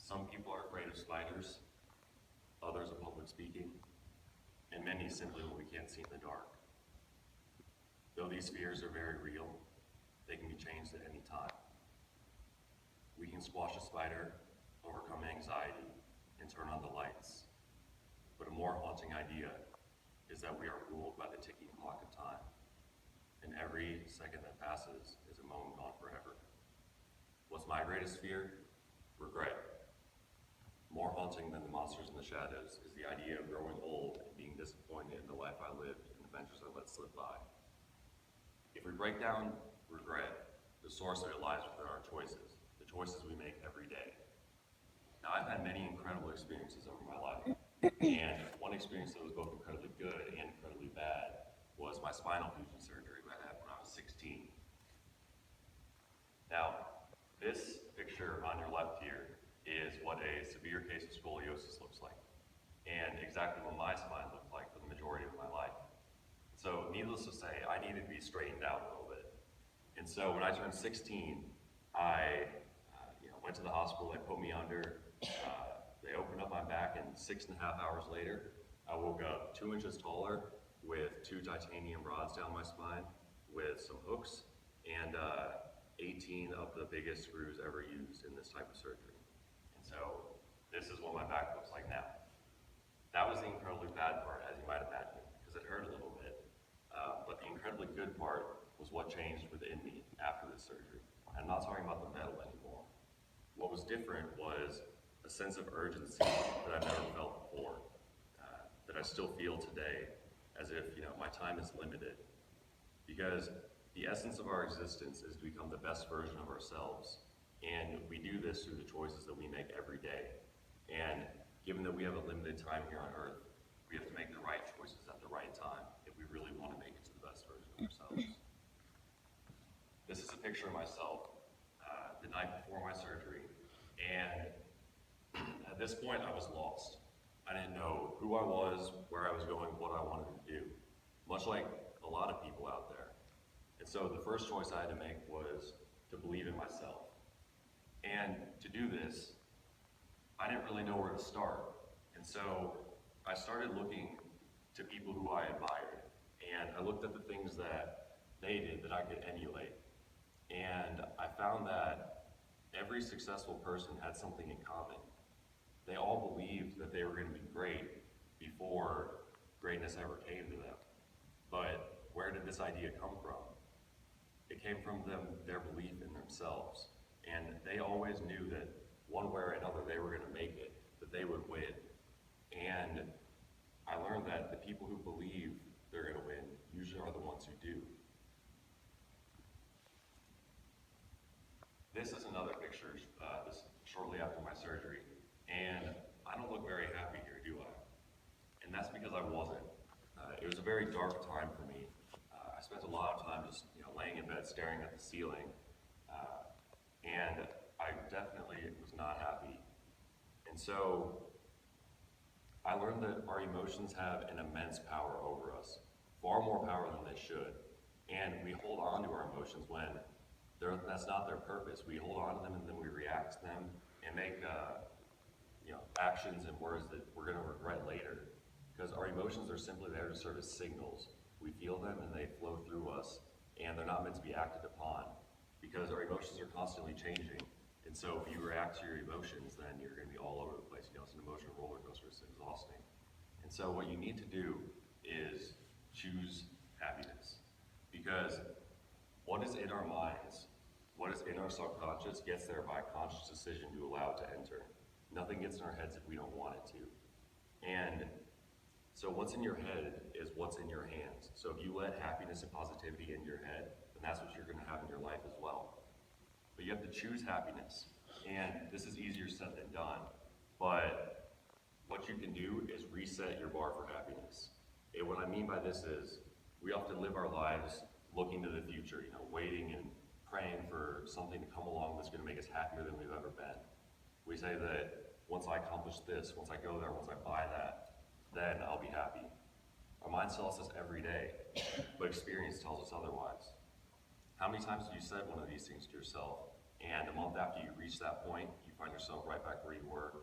Some people are afraid of spiders, others of public speaking, and many simply what we can't see in the dark. Though these fears are very real, they can be changed at any time. We can squash a spider, overcome anxiety, and turn on the lights. But a more haunting idea is that we are ruled by the ticking clock of time, and every second that passes is a moment gone forever. What's my greatest fear? Regret. More haunting than the monsters in the shadows is the idea of growing old and being disappointed in the life I lived and adventures I let slip by. If we break down regret, the source of it lies within our choices, the choices we make every day. Now, I've had many incredible experiences over my life, and one experience that was both incredibly good and incredibly bad was my spinal fusion surgery that I had when I was 16. Now, this picture on your left here is what a severe case of scoliosis looks like, and exactly what my spine looked like for the majority of my life. So needless to say, I needed to be straightened out a little bit. And so when I turned 16, I went to the hospital, they put me under, they opened up my back, and 6.5 hours later, I woke up 2 inches taller with 2 titanium rods down my spine with some hooks and 18 of the biggest screws ever used in this type of surgery. And so this is what my back looks like now. That was the incredibly bad part, as you might imagine, because it hurt a little bit. But the incredibly good part was what changed within me after this surgery. I'm not talking about the metal anymore. What was different was a sense of urgency that I've never felt before, that I still feel today, as if my time is limited. Because the essence of our existence is to become the best version of ourselves, and we do this through the choices that we make every day. And given that we have a limited time here on Earth, we have to make the right choices at the right time if we really want to make it to the best version of ourselves. This is a picture of myself the night before my surgery, and at this point I was lost. I didn't know who I was, where I was going, what I wanted to do, much like a lot of people out there. And so the first choice I had to make was to believe in myself. And to do this, I didn't really know where to start. And so I started looking to people who I admired, and I looked at the things that they did that I could emulate. And I found that every successful person had something in common. They all believed that they were going to be great before greatness ever came to them. But where did this idea come from? It came from their belief in themselves. And they always knew that one way or another they were going to make it, that they would win. And I learned that the people who believe they're going to win usually are the ones who do. This is another picture, this shortly after my surgery, and I don't look very happy here, do I? And that's because I wasn't. It was a very dark time for me. I spent a lot of time just laying in bed staring at the ceiling, and I definitely was not happy. And so I learned that our emotions have an immense power over us, far more power than they should. And we hold on to our emotions when that's not their purpose. We hold on to them and then we react to them and make actions and words that we're going to regret later. Because our emotions are simply there to serve as signals. We feel them and they flow through us, and they're not meant to be acted upon. Because our emotions are constantly changing. And so if you react to your emotions, then you're going to be all over the place. It's an emotional roller coaster. It's exhausting. And so what you need to do is choose happiness. Because what is in our minds, what is in our subconscious gets there by a conscious decision to allow it to enter. Nothing gets in our heads if we don't want it to. And so what's in your head is what's in your hands. So if you let happiness and positivity in your head, then that's what you're going to have in your life as well. But you have to choose happiness. And this is easier said than done. But what you can do is reset your bar for happiness. And what I mean by this is we often live our lives looking to the future, waiting and praying for something to come along that's going to make us happier than we've ever been. We say that once I accomplish this, once I go there, once I buy that, then I'll be happy. Our mind tells us every day, but experience tells us otherwise. How many times have you said one of these things to yourself And a month after you reach that point, you find yourself right back where you were,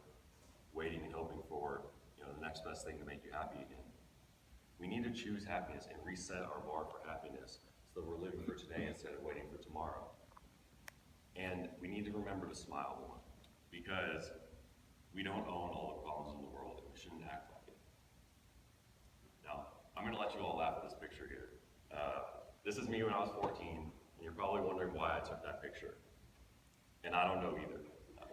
waiting and hoping for the next best thing to make you happy again. We need to choose happiness and reset our bar for happiness so that we're living for today instead of waiting for tomorrow. And we need to remember to smile more, because we don't own all the problems in the world and we shouldn't act like it. Now, I'm going to let you all laugh at this picture here. This is me when I was 14, and you're probably wondering why I took that picture. And I don't know either.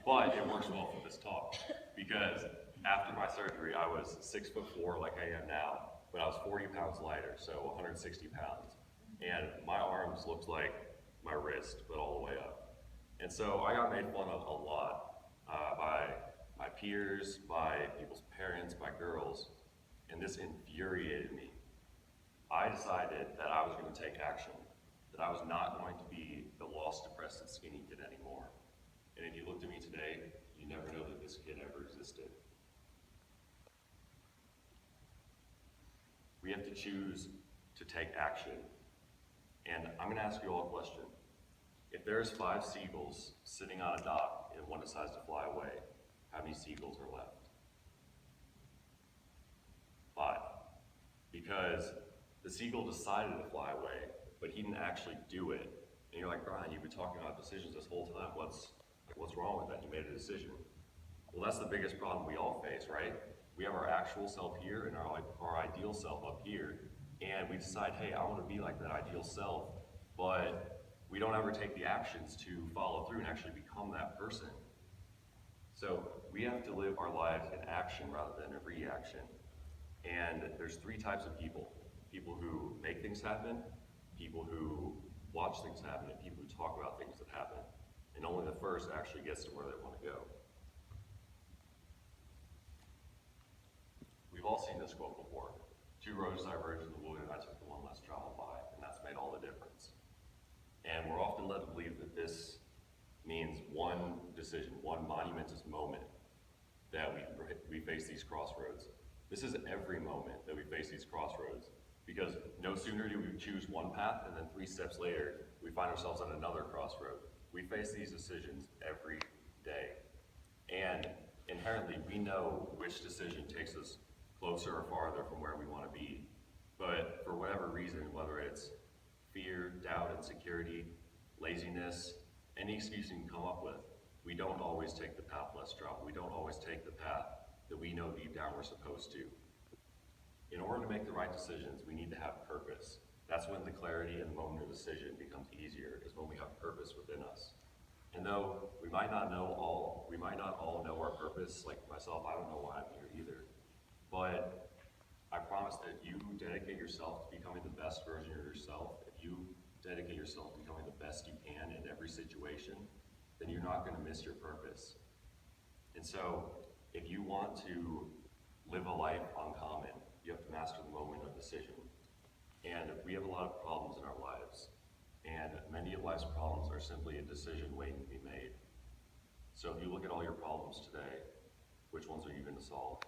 But it works well for this talk, because after my surgery, I was 6'4" like I am now, but I was 40 pounds lighter, so 160 pounds. And my arms looked like my wrist, but all the way up. And so I got made fun of a lot by my peers, by people's parents, by girls, and this infuriated me. I decided that I was going to take action, that I was not going to be the lost, depressed, and skinny kid anymore. And if you looked at me today, you never know that this kid ever existed. We have to choose to take action. And I'm going to ask you all a question. If there's 5 seagulls sitting on a dock and one decides to fly away, how many seagulls are left? 5. Because the seagull decided to fly away, but he didn't actually do it. And you're like, Bryan, you've been talking about decisions this whole time. What's wrong with that? You made a decision. Well, that's the biggest problem we all face, right? We have our actual self here and our ideal self up here, and we decide, hey, I want to be like that ideal self, but we don't ever take the actions to follow through and actually become that person. So we have to live our lives in action rather than in reaction. And there's 3 types of people. People who make things happen, people who watch things happen, and people who talk about things that happen. And only the first actually gets to where they want to go. We've all seen this quote before. 2 roads diverge in the wood, and I took the one less traveled by, and that's made all the difference. And we're often led to believe that this means one decision, one monumentous moment that we face these crossroads. This is every moment that we face these crossroads, because no sooner do we choose one path, and then 3 steps later, we find ourselves on another crossroad. We face these decisions every day. And inherently, we know which decision takes us closer or farther from where we want to be. But for whatever reason, whether it's fear, doubt, insecurity, laziness, any excuse you can come up with, we don't always take the path less traveled. We don't always take the path that we know deep down we're supposed to. In order to make the right decisions, we need to have purpose. That's when the clarity and the moment of decision becomes easier, is when we have purpose within us. And though we might not all know our purpose, like myself, I don't know why I'm here either. But I promise that if you dedicate yourself to becoming the best version of yourself, if you dedicate yourself to becoming the best you can in every situation, then you're not going to miss your purpose. And so, if you want to live a life uncommon, you have to master the moment of decision. And we have a lot of problems in our lives, and many of life's problems are simply a decision waiting to be made. So if you look at all your problems today, which ones are you going to solve?